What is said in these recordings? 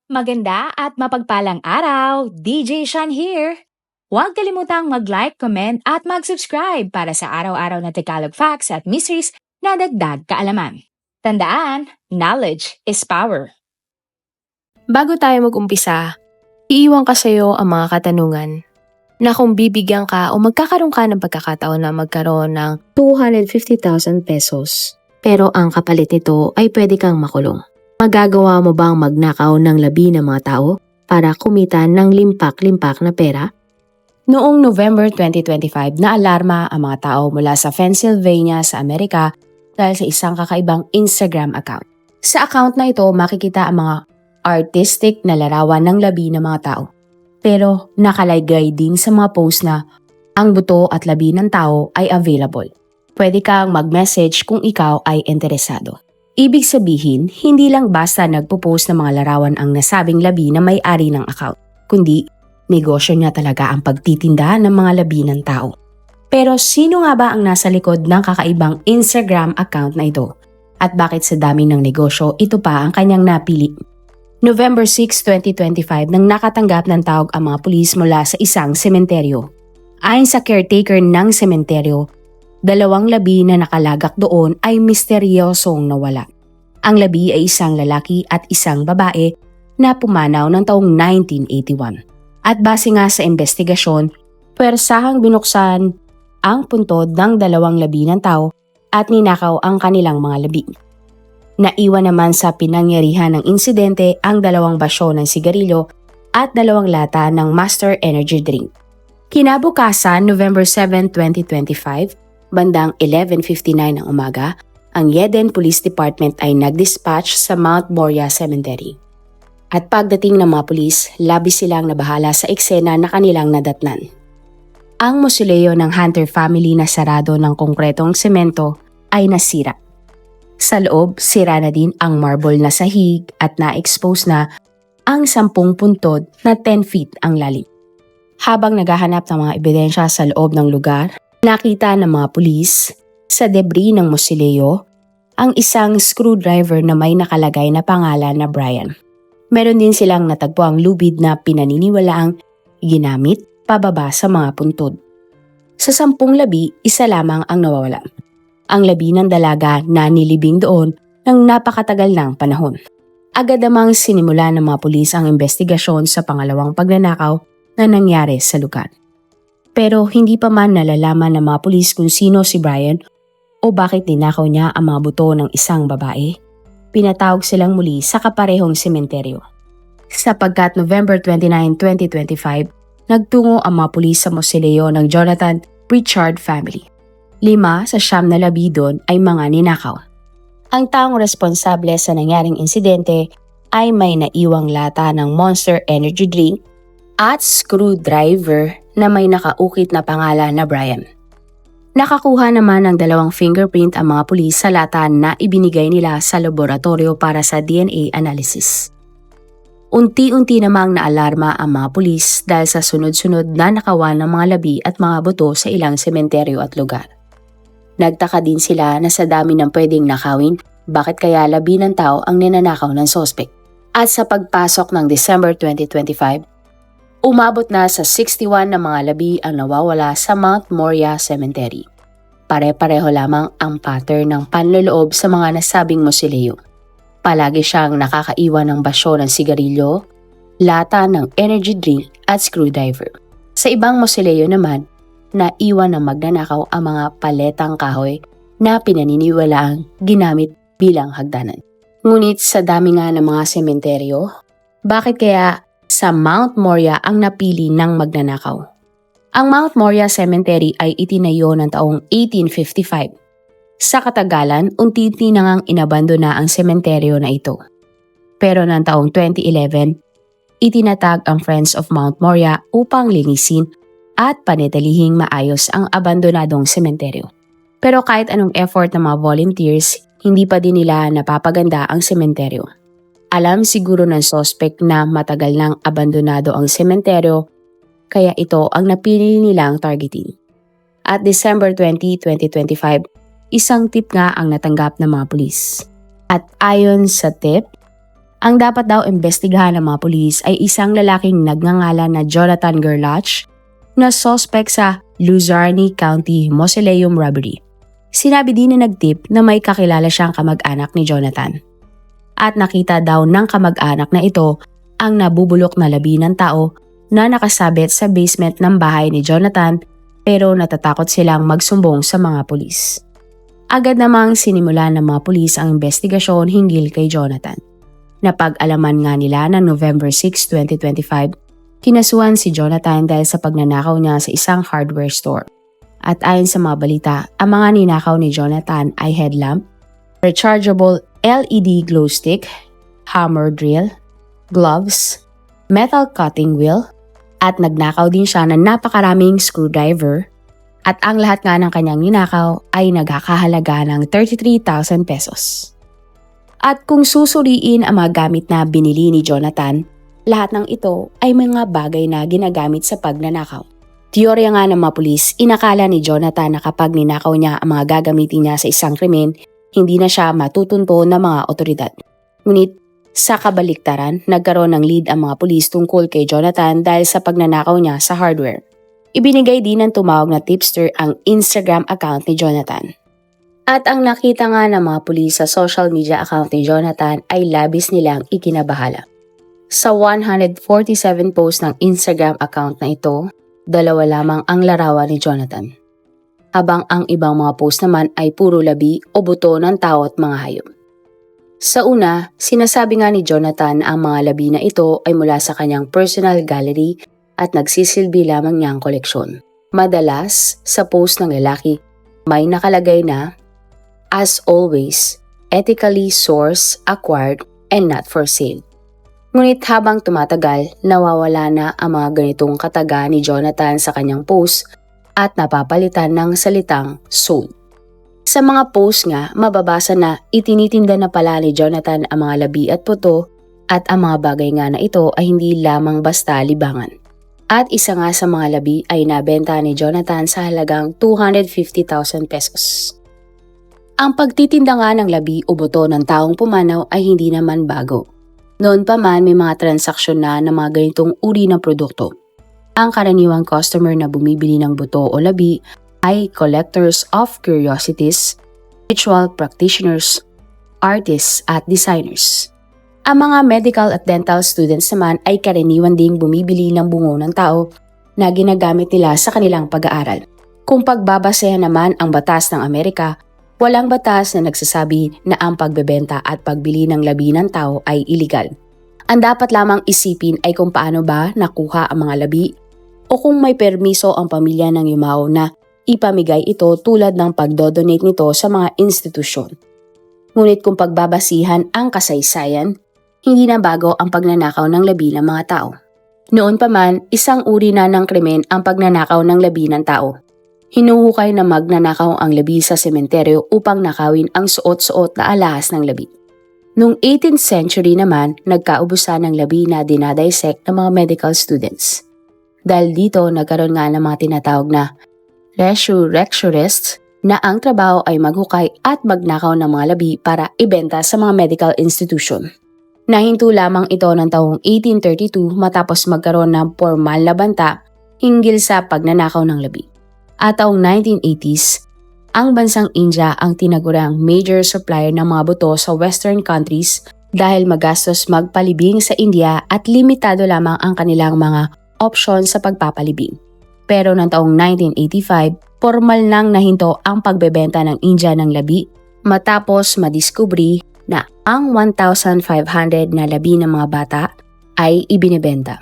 Maganda at mapagpalang araw! DJ Shan here! Huwag kalimutang mag-like, comment at mag-subscribe para sa araw-araw na Tagalog facts at mysteries na dagdag kaalaman. Tandaan, knowledge is power. Bago tayo mag-umpisa, iiwan ka sa'yo ang mga katanungan na kung bibigyan ka o magkakaroon ka ng pagkakataon na magkaroon ng 250,000 pesos. Pero ang kapalit nito ay pwede kang makulong. Magagawa mo bang magnakaw ng labi ng mga tao para kumita ng limpak-limpak na pera? Noong November 2025, naalarma ang mga tao mula sa Pennsylvania sa Amerika dahil sa isang kakaibang Instagram account. Sa account na ito, makikita ang mga artistic na larawan ng labi ng mga tao. Pero nakalagay din sa mga post na ang buto at labi ng tao ay available. Pwede kang mag-message kung ikaw ay interesado. Ibig sabihin, hindi lang basta nagpo-post ng mga larawan ang nasabing labi na may-ari ng account, kundi negosyo niya talaga ang pagtitinda ng mga labi ng tao. Pero sino nga ba ang nasa likod ng kakaibang Instagram account na ito? At bakit sa dami ng negosyo, ito pa ang kanyang napili? November 6, 2025 nang nakatanggap ng tawag ang mga pulis mula sa isang sementeryo. Ayon sa caretaker ng sementeryo, 2 labi na nakalagak doon ay misteryosong nawala. Ang labi ay isang lalaki at isang babae na pumanaw ng taong 1981. At base nga sa investigasyon, pwersahang binuksan ang puntod ng 2 labi ng tao at ninakaw ang kanilang mga labi. Naiwan naman sa pinangyarihan ng insidente ang 2 basyo ng sigarilyo at 2 lata ng Monster Energy Drink. Kinabukasan, November 7, 2025, bandang 11:59 ng umaga, ang Eden Police Department ay nag-dispatch sa Mount Moriah Cemetery. At pagdating ng mga pulis, labis silang nabahala sa eksena na kanilang nadatnan. Ang mausoleo ng Hunter family na sarado ng konkretong semento ay nasira. Sa loob, sira na din ang marble na sahig at na-expose na ang 10 puntod na 10 feet ang lalim. Habang naghahanap ng mga ebidensya sa loob ng lugar, nakita ng mga pulis sa debris ng mausoleo ang isang screwdriver na may nakalagay na pangalan na Brian. Meron din silang natagpuang lubid na pinaniniwalaang ginamit pababa sa mga puntod. Sa 10 labi, isa lamang ang nawawala. Ang labi ng dalaga na nilibing doon ng napakatagal ng panahon. Agad namang sinimula ng mga pulis ang investigasyon sa pangalawang pagnanakaw na nangyari sa lugar. Pero hindi pa man nalalaman ng mga pulis kung sino si Brian o bakit ninakaw niya ang mga buto ng isang babae. Pinatawag silang muli sa kaparehong sementeryo. Sapagkat November 29, 2025, nagtungo ang mga pulis sa mausoleo ng Jonathan Pritchard family. 5 sa 9 na labi doon ay mga ninakaw. Ang taong responsable sa nangyaring insidente ay may naiwang lata ng Monster Energy Drink at screwdriver na may nakaukit na pangalan na Brian. Nakakuha naman ng 2 fingerprint ang mga pulis sa lata na ibinigay nila sa laboratorio para sa DNA analysis. Unti-unti namang naalarma ang mga pulis dahil sa sunod-sunod na nakawan ng mga labi at mga buto sa ilang sementeryo at lugar. Nagtaka din sila na sa dami ng pwedeng nakawin, bakit kaya labi ng tao ang ninanakaw ng sospek. At sa pagpasok ng December 2025, umabot na sa 61 na mga labi ang nawawala sa Mount Moriah Cemetery. Pare-pareho lamang ang pattern ng panloloob sa mga nasabing mausoleo. Palagi siyang nakakaiwan ng basyo ng sigarilyo, lata ng energy drink at screwdriver. Sa ibang mausoleo naman, naiwan ng magnanakaw ang mga paletang kahoy na pinaniniwalaang ginamit bilang hagdanan. Ngunit sa dami nga ng mga sementeryo, bakit kaya sa Mount Moriah ang napili ng magnanakaw? Ang Mount Moriah Cemetery ay itinayo ng taong 1855. Sa katagalan, unti-unti na ngang inabandona ang sementeryo na ito. Pero noong taong 2011, itinatag ang Friends of Mount Moriah upang linisin at panitalihing maayos ang abandonadong sementeryo. Pero kahit anong effort ng mga volunteers, hindi pa din nila napapaganda ang sementeryo. Alam siguro ng sospek na matagal nang abandonado ang sementeryo, kaya ito ang napili nilang targeting. At December 20, 2025, isang tip nga ang natanggap ng mga pulis. At ayon sa tip, Ang dapat daw imbestigahan ng mga pulis ay isang lalaking nagngangalan na Jonathan Gerlach na suspect sa Luzerne County mausoleum robbery. Sinabi din na nagtip na may kakilala siyang kamag-anak ni Jonathan. At nakita daw ng kamag-anak na ito ang nabubulok na labi ng tao na nakasabit sa basement ng bahay ni Jonathan pero natatakot silang magsumbong sa mga pulis. Agad namang sinimulan ng mga pulis ang investigasyon hinggil kay Jonathan. Napag-alaman nga nila na November 6, 2025, kinasuhan si Jonathan dahil sa pagnanakaw niya sa isang hardware store. At ayon sa mga balita, ang mga ninakaw ni Jonathan ay headlamp, rechargeable LED glow stick, hammer drill, gloves, metal cutting wheel, at nagnakaw din siya ng napakaraming screwdriver at ang lahat nga ng kanyang ninakaw ay nagkakahalaga ng 33,000 pesos. At kung susuriin ang mga gamit na binili ni Jonathan, lahat ng ito ay mga bagay na ginagamit sa pagnanakaw. Teorya nga ng mga pulis, inakala ni Jonathan na kapag ninakaw niya ang mga gagamitin niya sa isang krimen, hindi na siya matutunto ng mga otoridad. Ngunit sa kabaliktaran, nagkaroon ng lead ang mga pulis tungkol kay Jonathan dahil sa pagnanakaw niya sa hardware. Ibinigay din ng tumawag na tipster ang Instagram account ni Jonathan. At ang nakita nga ng mga pulis sa social media account ni Jonathan ay labis nilang ikinabahala. Sa 147 posts ng Instagram account na ito, 2 lamang ang larawan ni Jonathan. Habang ang ibang mga post naman ay puro labi o buto ng tao at mga hayop. Sa una, sinasabi nga ni Jonathan na ang mga labi na ito ay mula sa kanyang personal gallery at nagsisilbi lamang niyang koleksyon. Madalas, sa post ng lalaki, may nakalagay na, "As always, ethically sourced, acquired, and not for sale." Ngunit habang tumatagal, nawawala na ang mga ganitong kataga ni Jonathan sa kanyang post at napapalitan ng salitang sold. Sa mga post nga, mababasa na itinitinda na pala ni Jonathan ang mga labi at puto at ang mga bagay nga na ito ay hindi lamang basta libangan. At isa nga sa mga labi ay nabenta ni Jonathan sa halagang 250,000 pesos. Ang pagtitinda nga ng labi o buto ng taong pumanaw ay hindi naman bago. Noon pa man may mga transaksyon na ng mga ganitong uri ng produkto. Ang karaniwang customer na bumibili ng buto o labi ay collectors of curiosities, ritual practitioners, artists at designers. Ang mga medical at dental students naman ay karaniwan ding bumibili ng bungo ng tao na ginagamit nila sa kanilang pag-aaral. Kung pagbabasehan naman ang batas ng Amerika, walang batas na nagsasabi na ang pagbebenta at pagbili ng labi ng tao ay iligal. Ang dapat lamang isipin ay kung paano ba nakuha ang mga labi o kung may permiso ang pamilya ng yumao na ipamigay ito tulad ng pagdodonate nito sa mga institusyon. Ngunit kung pagbabasihan ang kasaysayan, hindi na bago ang pagnanakaw ng labi ng mga tao. Noon pa man, isang uri na ng krimen ang pagnanakaw ng labi ng tao. Hinuhukay na magnanakaw ang labi sa sementeryo upang nakawin ang suot-suot na alahas ng labi. Noong 18th century naman, nagkaubusan ng labi na dinadissect ng mga medical students. Dahil dito, nagkaroon nga ng mga tinatawag na resurrectionists na ang trabaho ay maghukay at magnakaw ng mga labi para ibenta sa mga medical institution. Nahinto lamang ito ng taong 1832 matapos magkaroon ng formal na banta hinggil sa pagnanakaw ng labi. At taong 1980s, ang bansang India ang tinaguriang major supplier ng mga buto sa western countries dahil magastos magpalibing sa India at limitado lamang ang kanilang mga opsyon sa pagpapalibing. Pero noong taong 1985, formal nang nahinto ang pagbebenta ng India ng labi matapos madiskubri na ang 1,500 na labi ng mga bata ay ibinebenta.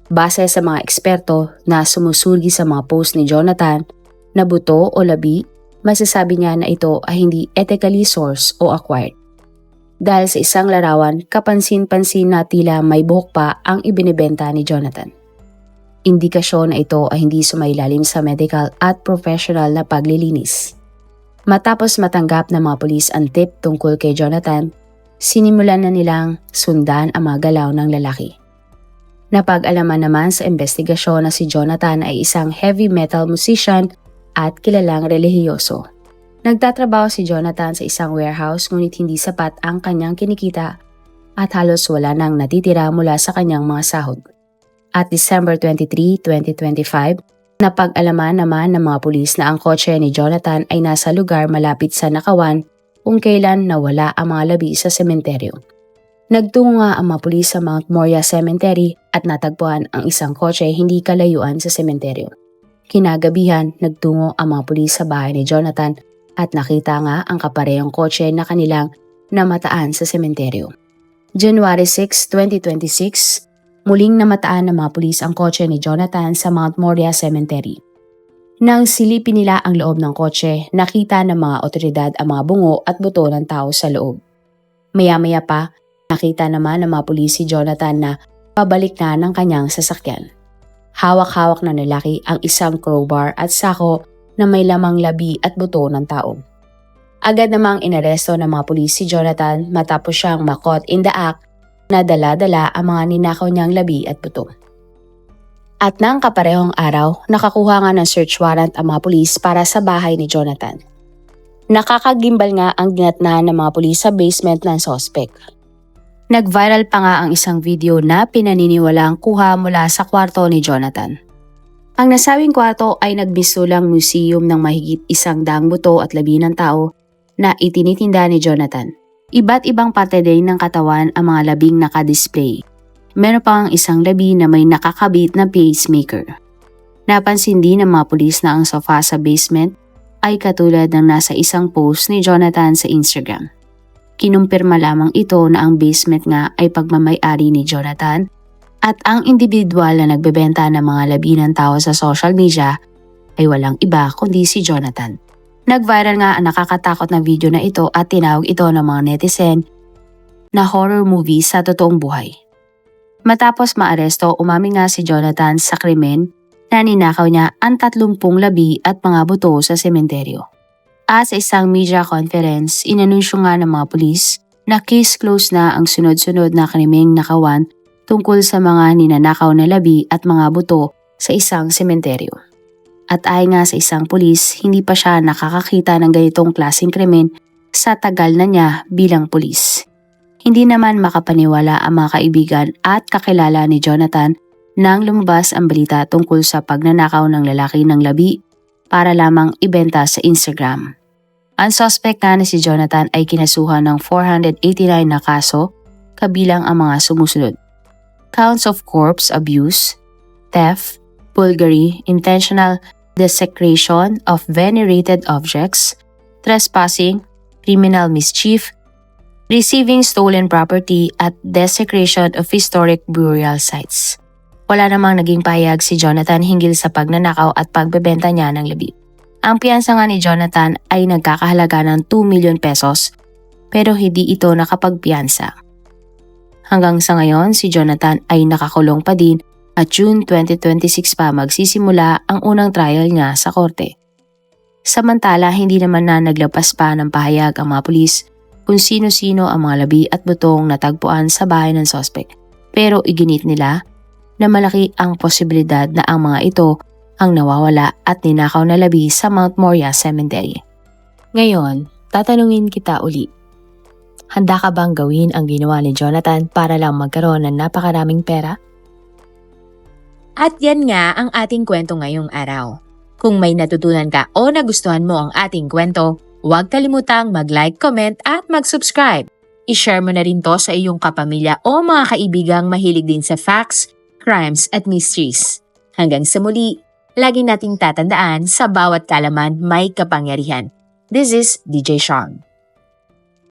Base sa mga eksperto na sumusulgi sa mga post ni Jonathan na buto o labi, masasabi niya na ito ay hindi ethically sourced o acquired. Dahil sa isang larawan, kapansin-pansin na tila may buhok pa ang ibinebenta ni Jonathan. Indikasyon na ito ay hindi sumailalim sa medical at professional na paglilinis. Matapos matanggap ng mga pulis ang tip tungkol kay Jonathan, sinimulan na nilang sundan ang mga galaw ng lalaki. Napag-alaman naman sa investigasyon na si Jonathan ay isang heavy metal musician at kilalang relihiyoso. Nagtatrabaho si Jonathan sa isang warehouse ngunit hindi sapat ang kanyang kinikita at halos wala nang natitira mula sa kanyang mga sahod. At December 23, 2025, napag-alaman naman ng mga pulis na ang kotse ni Jonathan ay nasa lugar malapit sa nakawan kung kailan nawala ang mga labi sa sementeryo. Nagtungo nga ang mga pulis sa Mount Moriah Cemetery at natagpuan ang isang kotse hindi kalayuan sa sementeryo. Kinagabihan, nagtungo ang mga pulis sa bahay ni Jonathan at nakita nga ang kaparehong kotse na kanilang namataan sa sementeryo. January 6, 2026, muling namataan ng mga pulis ang kotse ni Jonathan sa Mount Moriah Cemetery. Nang silipin nila ang loob ng kotse, nakita ng mga otoridad ang mga bungo at buto ng tao sa loob. Maya-maya pa, nakita naman ng mga pulis si Jonathan na pabalik na ng kanyang sasakyan. Hawak-hawak na lalaki ang isang crowbar at sako na may lamang labi at buto ng tao. Agad namang inaresto ng mga pulis si Jonathan matapos siyang ma-caught in the act na dala-dala ang mga ninakaw niyang labi at buto. At nang kaparehong araw, nakakuha nga ng search warrant ang mga pulis para sa bahay ni Jonathan. Nakakagimbal nga ang dinatnahan ng mga pulis sa basement ng suspect. Nag-viral pa nga ang isang video na pinaniniwalang kuha mula sa kwarto ni Jonathan. Ang nasabing kwarto ay nagbisulang museum ng mahigit 100 buto at labi ng tao na itinitinda ni Jonathan. Iba't ibang parte din ng katawan ang mga labing nakadisplay. Meron pa ang isang labi na may nakakabit na pacemaker. Napansin din ng mga pulis na ang sofa sa basement ay katulad ng nasa isang post ni Jonathan sa Instagram. Kinumpirma lamang ito na ang basement nga ay pagmamay-ari ni Jonathan at ang individual na nagbebenta ng mga labi ng tao sa social media ay walang iba kundi si Jonathan. Nag-viral nga ang nakakatakot na video na ito at tinawag ito ng mga netizen na horror movie sa totoong buhay. Matapos maaresto, umamin nga si Jonathan sa krimen na ninakaw niya ang 30 labi at mga buto sa sementeryo. At sa isang media conference, inanunsyo nga ng mga pulis na case closed na ang sunod-sunod na krimeng nakawan tungkol sa mga ninanakaw na labi at mga buto sa isang sementeryo. At ayon nga sa isang pulis, hindi pa siya nakakakita ng ganitong klaseng krimen sa tagal na niya bilang pulis. Hindi naman makapaniwala ang mga kaibigan at kakilala ni Jonathan nang lumabas ang balita tungkol sa pagnanakaw ng lalaki ng labi para lamang ibenta sa Instagram. Ang suspect na si Jonathan ay kinasuhan ng 489 na kaso, kabilang ang mga sumusunod: counts of corpse abuse, theft, burglary, intentional desecration of venerated objects, trespassing, criminal mischief, receiving stolen property at desecration of historic burial sites. Wala namang naging pahayag si Jonathan hinggil sa pagnanakaw at pagbebenta niya ng labi. Ang piyansa nga ni Jonathan ay nagkakahalaga ng 2 million pesos pero hindi ito nakapagpiyansa. Hanggang sa ngayon, si Jonathan ay nakakulong pa din at June 2026 pa magsisimula ang unang trial niya sa korte. Samantala, hindi naman na naglapas pa ng pahayag ang mga pulis kung sino-sino ang mga labi at butong natagpuan sa bahay ng suspect. Pero iginit nila na malaki ang posibilidad na ang mga ito ang nawawala at ninakaw na labi sa Mount Moriah Cemetery. Ngayon, tatanungin kita uli. Handa ka bang gawin ang ginawa ni Jonathan para lang magkaroon ng napakaraming pera? At yan nga ang ating kwento ngayong araw. Kung may natutunan ka o nagustuhan mo ang ating kwento, huwag kalimutang mag-like, comment at mag-subscribe. I-share mo na rin to sa iyong kapamilya o mga kaibigang mahilig din sa facts, crimes at mysteries. Hanggang sa muli, lagi nating tatandaan sa bawat kaalaman may kapangyarihan. This is DJ Sean.